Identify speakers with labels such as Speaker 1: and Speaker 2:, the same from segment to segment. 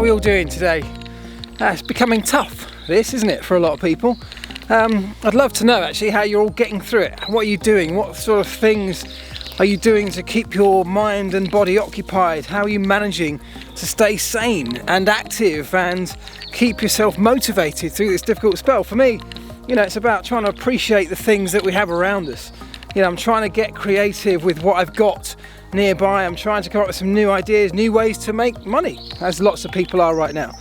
Speaker 1: we all doing today? It's becoming tough, this, isn't it, for a lot of people? I'd love to know actually how you're all getting through it. What are you doing? What sort of things are you doing to keep your mind and body occupied? How are you managing to stay sane and active and keep yourself motivated through this difficult spell? For me, it's about trying to appreciate the things that we have around us. I'm trying to get creative with what I've got nearby. I'm trying to come up with some new ideas, new ways to make money, as lots of people are right now.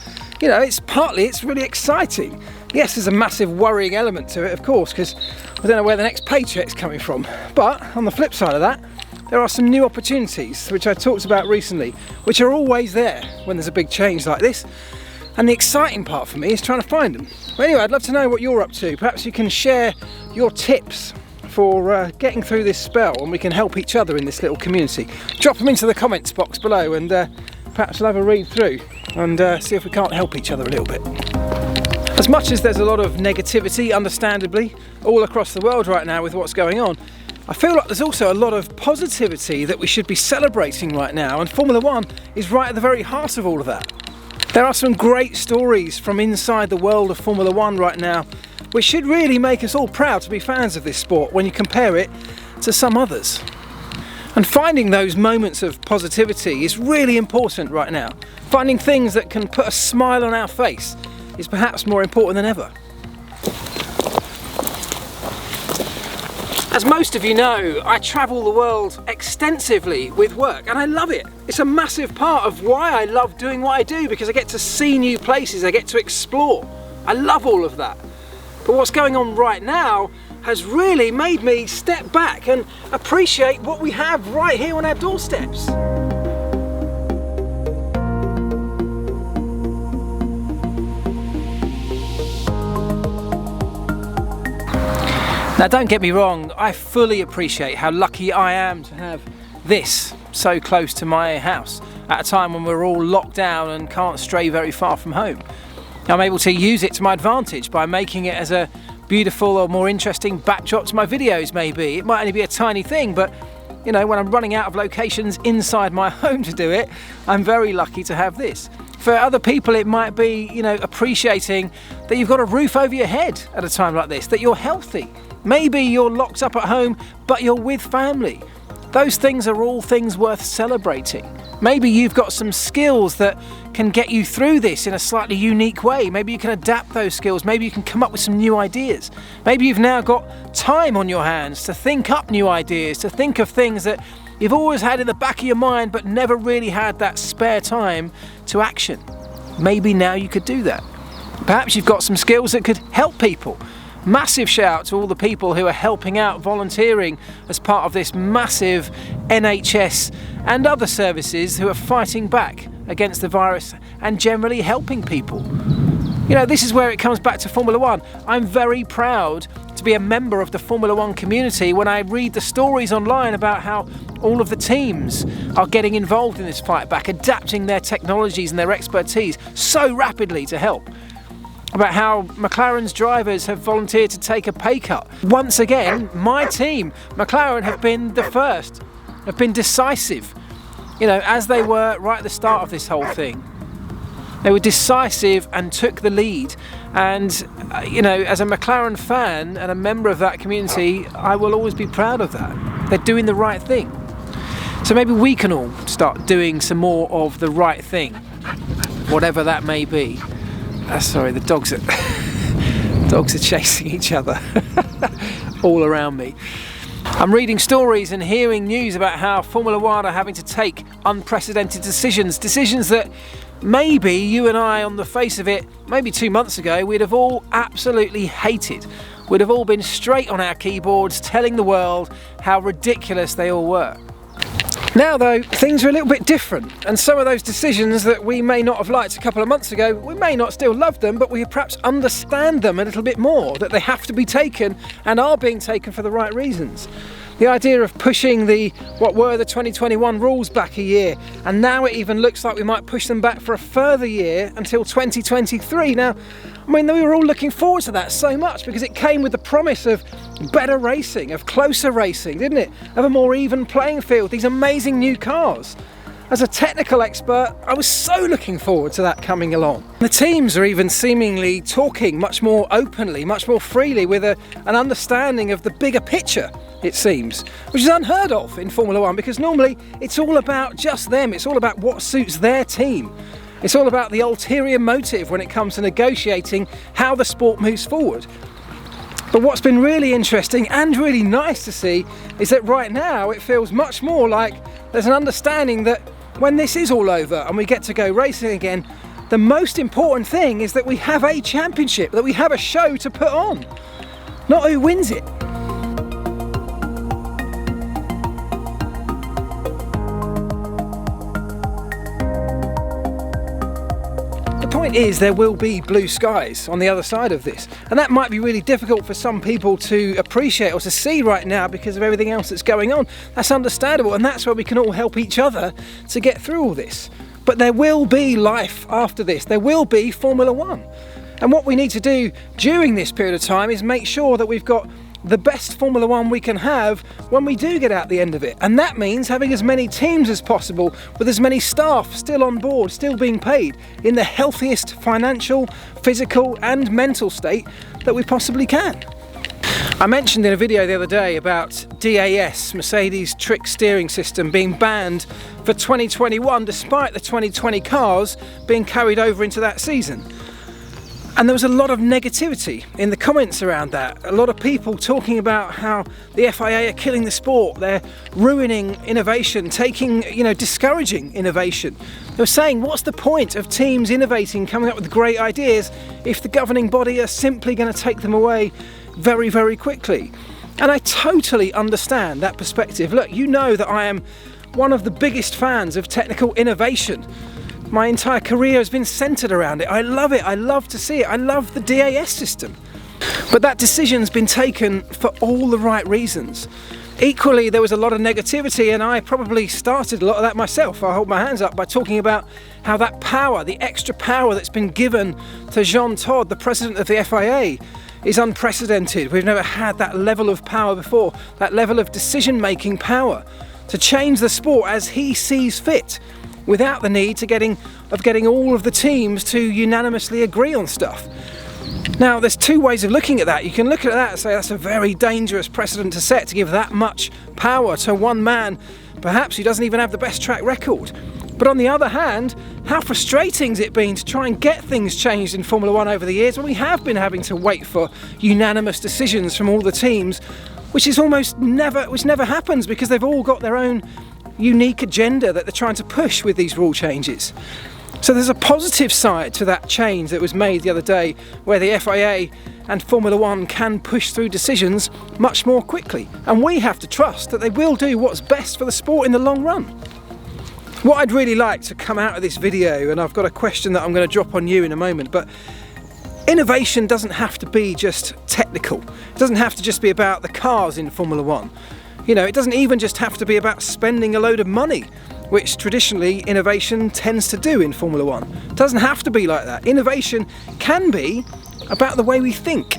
Speaker 1: It's really exciting. Yes, there's a massive worrying element to it, of course, because I don't know where the next paycheck's coming from. But on the flip side of that, there are some new opportunities, which I talked about recently, which are always there when there's a big change like this. And the exciting part for me is trying to find them. But anyway, I'd love to know what you're up to. Perhaps you can share your tips for getting through this spell, and we can help each other in this little community. Drop them into the comments box below, and perhaps we'll have a read through and see if we can't help each other a little bit. As much as there's a lot of negativity, understandably, all across the world right now with what's going on, I feel like there's also a lot of positivity that we should be celebrating right now, and Formula One is right at the very heart of all of that. There are some great stories from inside the world of Formula One right now, which should really make us all proud to be fans of this sport when you compare it to some others. And finding those moments of positivity is really important right now. Finding things that can put a smile on our face is perhaps more important than ever. As most of you know, I travel the world extensively with work, and I love it. It's a massive part of why I love doing what I do, because I get to see new places, I get to explore. I love all of that. But what's going on right now has really made me step back and appreciate what we have right here on our doorsteps. Now, don't get me wrong, I fully appreciate how lucky I am to have this so close to my house at a time when we're all locked down and can't stray very far from home. I'm able to use it to my advantage by making it as a beautiful or more interesting backdrop to my videos maybe. It might only be a tiny thing, but when I'm running out of locations inside my home to do it, I'm very lucky to have this. For other people it might be, appreciating that you've got a roof over your head at a time like this, that you're healthy. Maybe you're locked up at home, but you're with family. Those things are all things worth celebrating. Maybe you've got some skills that can get you through this in a slightly unique way. Maybe you can adapt those skills. Maybe you can come up with some new ideas. Maybe you've now got time on your hands to think up new ideas, to think of things that you've always had in the back of your mind but never really had that spare time to action. Maybe now you could do that. Perhaps you've got some skills that could help people. Massive shout out to all the people who are helping out, volunteering as part of this massive NHS and other services who are fighting back against the virus and generally helping people. This is where it comes back to Formula One. I'm very proud to be a member of the Formula One community when I read the stories online about how all of the teams are getting involved in this fight back, adapting their technologies and their expertise so rapidly to help. About how McLaren's drivers have volunteered to take a pay cut. Once again, my team, McLaren, have been the first, have been decisive, as they were right at the start of this whole thing. They were decisive and took the lead. And, as a McLaren fan and a member of that community, I will always be proud of that. They're doing the right thing. So maybe we can all start doing some more of the right thing, whatever that may be. Sorry, the dogs are chasing each other all around me. I'm reading stories and hearing news about how Formula One are having to take unprecedented decisions that maybe you and I, on the face of it, maybe 2 months ago, we'd have all absolutely hated. We'd have all been straight on our keyboards telling the world how ridiculous they all were. Now though, things are a little bit different, and some of those decisions that we may not have liked a couple of months ago, we may not still love them, but we perhaps understand them a little bit more, that they have to be taken and are being taken for the right reasons. The idea of pushing what were the 2021 rules back a year, and now it even looks like we might push them back for a further year until 2023. Now, we were all looking forward to that so much because it came with the promise of better racing, of closer racing, didn't it? Of a more even playing field, these amazing new cars. As a technical expert, I was so looking forward to that coming along. The teams are even seemingly talking much more openly, much more freely, with an understanding of the bigger picture, it seems, which is unheard of in Formula One, because normally it's all about just them. It's all about what suits their team. It's all about the ulterior motive when it comes to negotiating how the sport moves forward. But what's been really interesting and really nice to see is that right now it feels much more like there's an understanding that when this is all over and we get to go racing again, the most important thing is that we have a championship, that we have a show to put on, not who wins it. The point is, there will be blue skies on the other side of this, and that might be really difficult for some people to appreciate or to see right now because of everything else that's going on. That's understandable, and that's where we can all help each other to get through all this. But there will be life after this. There will be Formula One, and what we need to do during this period of time is make sure that we've got the best Formula One we can have when we do get out the end of it. And that means having as many teams as possible, with as many staff still on board, still being paid in the healthiest financial, physical and mental state that we possibly can. I mentioned in a video the other day about DAS, Mercedes trick steering system, being banned for 2021 despite the 2020 cars being carried over into that season. And there was a lot of negativity in the comments around that. A lot of people talking about how the FIA are killing the sport, they're ruining innovation, discouraging innovation. They were saying, what's the point of teams innovating, coming up with great ideas, if the governing body are simply going to take them away very, very quickly? And I totally understand that perspective. Look, you know that I am one of the biggest fans of technical innovation. My entire career has been centred around it. I love it, I love to see it, I love the DAS system. But that decision's been taken for all the right reasons. Equally, there was a lot of negativity, and I probably started a lot of that myself. I hold my hands up by talking about how that power, the extra power that's been given to Jean Todt, the president of the FIA, is unprecedented. We've never had that level of power before, that level of decision-making power to change the sport as he sees fit, without the need to getting all of the teams to unanimously agree on stuff. Now, there's two ways of looking at that. You can look at that and say that's a very dangerous precedent to set, to give that much power to one man, perhaps who doesn't even have the best track record. But on the other hand, how frustrating has it been to try and get things changed in Formula One over the years, when we have been having to wait for unanimous decisions from all the teams, which never happens, because they've all got their own unique agenda that they're trying to push with these rule changes. So there's a positive side to that change that was made the other day, where the FIA and Formula One can push through decisions much more quickly, and we have to trust that they will do what's best for the sport in the long run. What I'd really like to come out of this video, and I've got a question that I'm going to drop on you in a moment, but innovation doesn't have to be just technical. It doesn't have to just be about the cars in Formula One. You know, it doesn't even just have to be about spending a load of money, which traditionally innovation tends to do in Formula One. It doesn't have to be like that. Innovation can be about the way we think.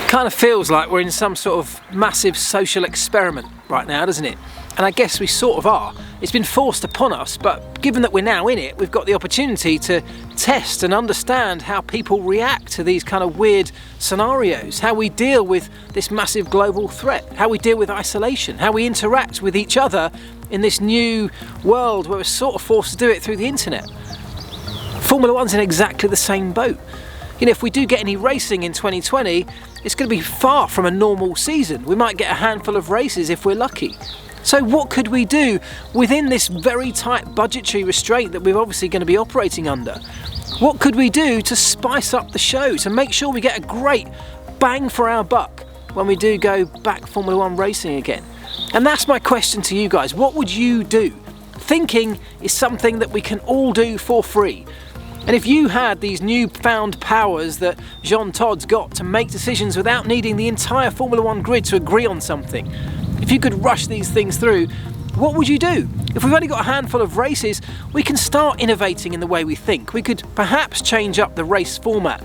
Speaker 1: Kind of feels like we're in some sort of massive social experiment right now, doesn't it? And I guess we sort of are. It's been forced upon us, but given that we're now in it, we've got the opportunity to test and understand how people react to these kind of weird scenarios, how we deal with this massive global threat, how we deal with isolation, how we interact with each other in this new world where we're sort of forced to do it through the internet. Formula One's in exactly the same boat. You know, if we do get any racing in 2020, it's going to be far from a normal season. We might get a handful of races if we're lucky. So what could we do within this very tight budgetary restraint that we're obviously going to be operating under? What could we do to spice up the show, to make sure we get a great bang for our buck when we do go back Formula One racing again? And that's my question to you guys. What would you do? Thinking is something that we can all do for free. And if you had these newfound powers that Jean Todt's got to make decisions without needing the entire Formula One grid to agree on something, if you could rush these things through, what would you do? If we've only got a handful of races, we can start innovating in the way we think. We could perhaps change up the race format.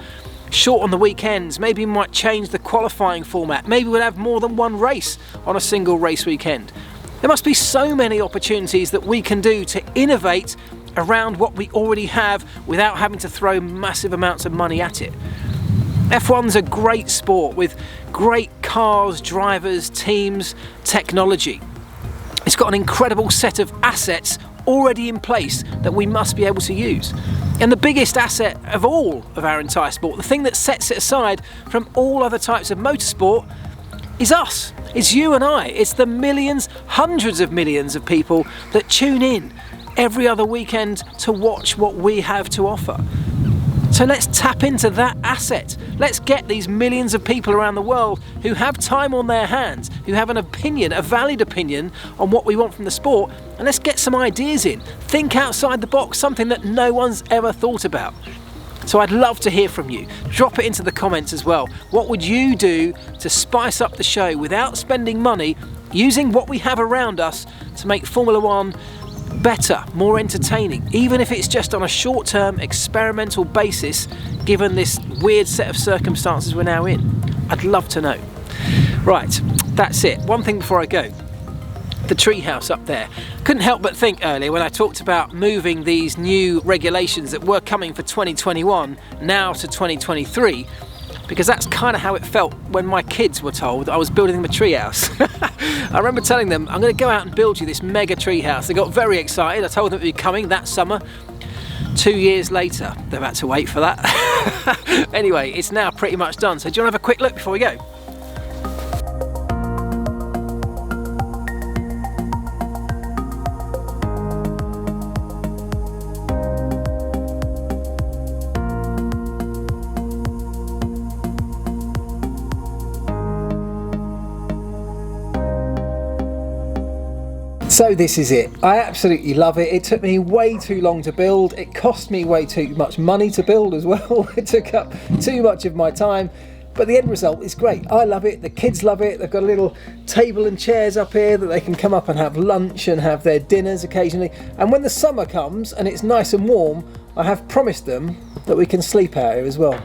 Speaker 1: short on the weekends. Maybe we might change the qualifying format. Maybe we'll have more than one race on a single race weekend. There must be so many opportunities that we can do to innovate around what we already have without having to throw massive amounts of money at it. F1's a great sport with great cars, drivers, teams, technology. It's got an incredible set of assets already in place that we must be able to use. And the biggest asset of all of our entire sport, the thing that sets it aside from all other types of motorsport, is us. It's you and I. It's the millions, hundreds of millions of people that tune in every other weekend to watch what we have to offer. So let's tap into that asset. Let's get these millions of people around the world who have time on their hands, who have an opinion, a valid opinion on what we want from the sport, and let's get some ideas in. Think outside the box, something that no one's ever thought about. So I'd love to hear from you. Drop it into the comments as well. What would you do to spice up the show without spending money, using what we have around us to make Formula One better, more entertaining, even if it's just on a short-term experimental basis, given this weird set of circumstances we're now in? I'd love to know. Right, that's it. One thing before I go. The treehouse up there. Couldn't help but think earlier when I talked about moving these new regulations that were coming for 2021 now to 2023, because that's kind of how it felt when my kids were told I was building them a treehouse. I remember telling them, I'm going to go out and build you this mega treehouse. They got very excited. I told them it would be coming that summer. 2 years later, they've had to wait for that. Anyway, it's now pretty much done. So do you want to have a quick look before we go? So this is it. I absolutely love it. It took me way too long to build. It cost me way too much money to build as well. It took up too much of my time. But the end result is great. I love it. The kids love it. They've got a little table and chairs up here that they can come up and have lunch and have their dinners occasionally. And when the summer comes and it's nice and warm, I have promised them that we can sleep out here as well.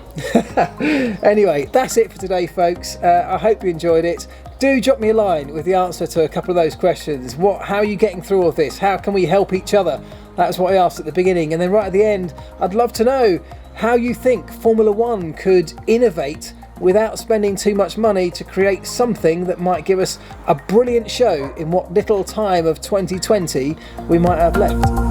Speaker 1: Anyway, that's it for today, folks. I hope you enjoyed it. Do drop me a line with the answer to a couple of those questions. How are you getting through all of this? How can we help each other? That's what I asked at the beginning. And then right at the end, I'd love to know how you think Formula One could innovate without spending too much money to create something that might give us a brilliant show in what little time of 2020 we might have left.